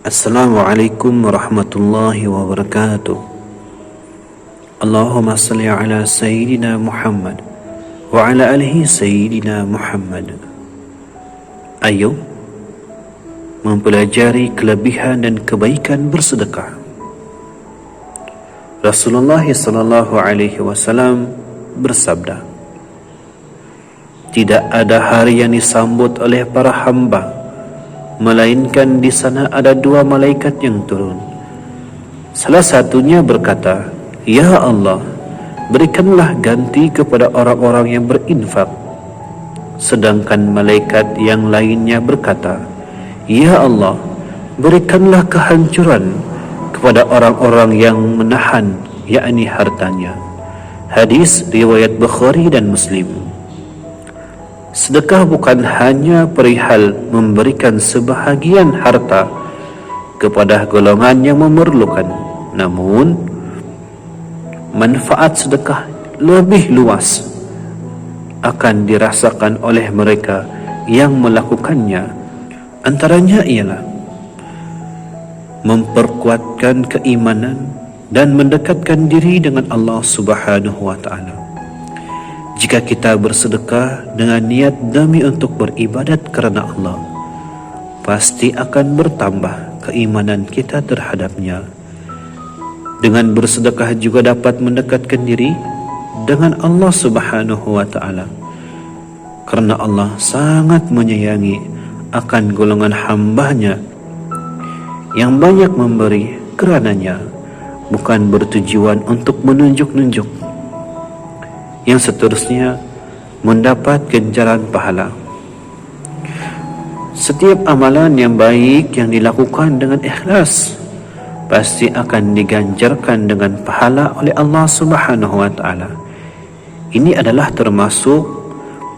Assalamualaikum warahmatullahi wabarakatuh. Allahumma salli ala Sayyidina Muhammad wa ala alihi Sayyidina Muhammad. Ayo mempelajari kelebihan dan kebaikan bersedekah. Rasulullah sallallahu alaihi wasallam bersabda, tidak ada hari yang disambut oleh para hamba melainkan di sana ada dua malaikat yang turun. Salah satunya berkata, Ya Allah, berikanlah ganti kepada orang-orang yang berinfak. Sedangkan malaikat yang lainnya berkata, Ya Allah, berikanlah kehancuran kepada orang-orang yang menahan, yakni hartanya. Hadis riwayat Bukhari dan Muslim. Sedekah bukan hanya perihal memberikan sebahagian harta kepada golongan yang memerlukan, namun manfaat sedekah lebih luas akan dirasakan oleh mereka yang melakukannya. Antaranya ialah memperkuatkan keimanan dan mendekatkan diri dengan Allah Subhanahu wa Ta'ala. Jika kita bersedekah dengan niat demi untuk beribadat kerana Allah, pasti akan bertambah keimanan kita terhadapnya. Dengan bersedekah juga dapat mendekatkan diri dengan Allah Subhanahu wa Ta'ala, kerana Allah sangat menyayangi akan golongan hambanya yang banyak memberi kerananya, bukan bertujuan untuk menunjuk-nunjuk. Yang seterusnya mendapat ganjaran pahala. Setiap amalan yang baik yang dilakukan dengan ikhlas pasti akan diganjarkan dengan pahala oleh Allah Subhanahu wa Ta'ala. Ini adalah termasuk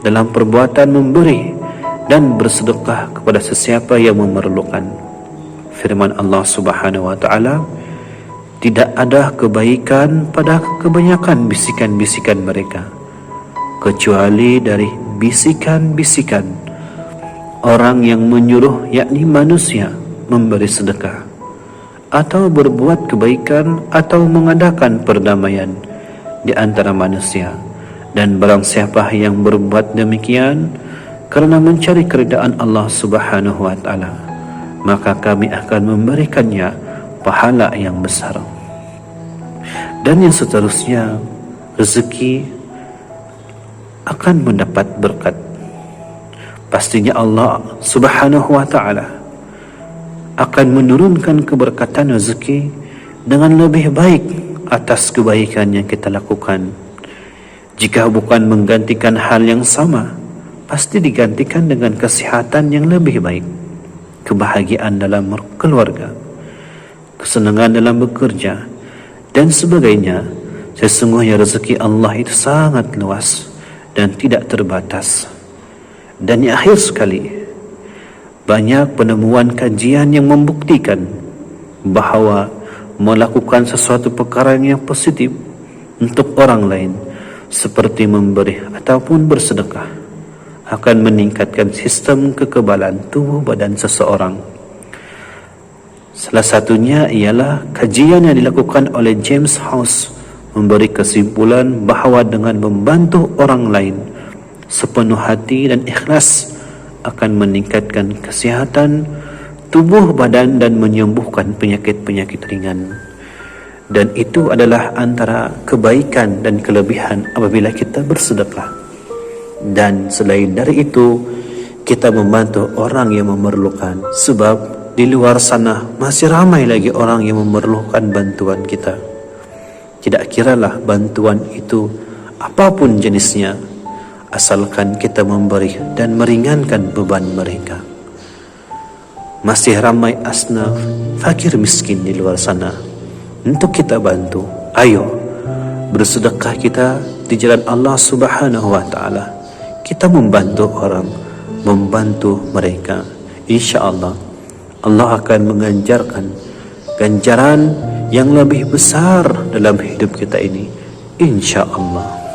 dalam perbuatan memberi dan bersedekah kepada sesiapa yang memerlukan. Firman Allah Subhanahu wa Ta'ala, tidak ada kebaikan pada kebanyakan bisikan-bisikan mereka, kecuali dari bisikan-bisikan orang yang menyuruh, yakni manusia, memberi sedekah atau berbuat kebaikan atau mengadakan perdamaian di antara manusia. Dan barang siapa yang berbuat demikian kerana mencari keridaan Allah Subhanahu wa Ta'ala, maka kami akan memberikannya pahala yang besar. Dan yang seterusnya, rezeki akan mendapat berkat. Pastinya Allah Subhanahu wa Ta'ala akan menurunkan keberkatan rezeki dengan lebih baik atas kebaikan yang kita lakukan. Jika bukan menggantikan hal yang sama, pasti digantikan dengan kesihatan yang lebih baik, kebahagiaan dalam keluarga, kesenangan dalam bekerja, dan sebagainya. Sesungguhnya rezeki Allah itu sangat luas dan tidak terbatas. Dan yang akhir sekali, banyak penemuan kajian yang membuktikan bahawa melakukan sesuatu perkara yang positif untuk orang lain, seperti memberi ataupun bersedekah, akan meningkatkan sistem kekebalan tubuh badan seseorang. Salah satunya ialah kajian yang dilakukan oleh James House memberi kesimpulan bahawa dengan membantu orang lain sepenuh hati dan ikhlas akan meningkatkan kesihatan tubuh badan dan menyembuhkan penyakit-penyakit ringan. Dan itu adalah antara kebaikan dan kelebihan apabila kita bersedekah. Dan selain dari itu, kita membantu orang yang memerlukan, sebab di luar sana masih ramai lagi orang yang memerlukan bantuan kita. Tidak kiralah bantuan itu apapun jenisnya, asalkan kita memberi dan meringankan beban mereka. Masih ramai asnaf, fakir miskin di luar sana untuk kita bantu. Ayo bersedekah kita di jalan Allah Subhanahu wa Ta'ala. Kita membantu orang, membantu mereka. InsyaAllah Allah akan menganjarkan ganjaran yang lebih besar dalam hidup kita ini, insya Allah.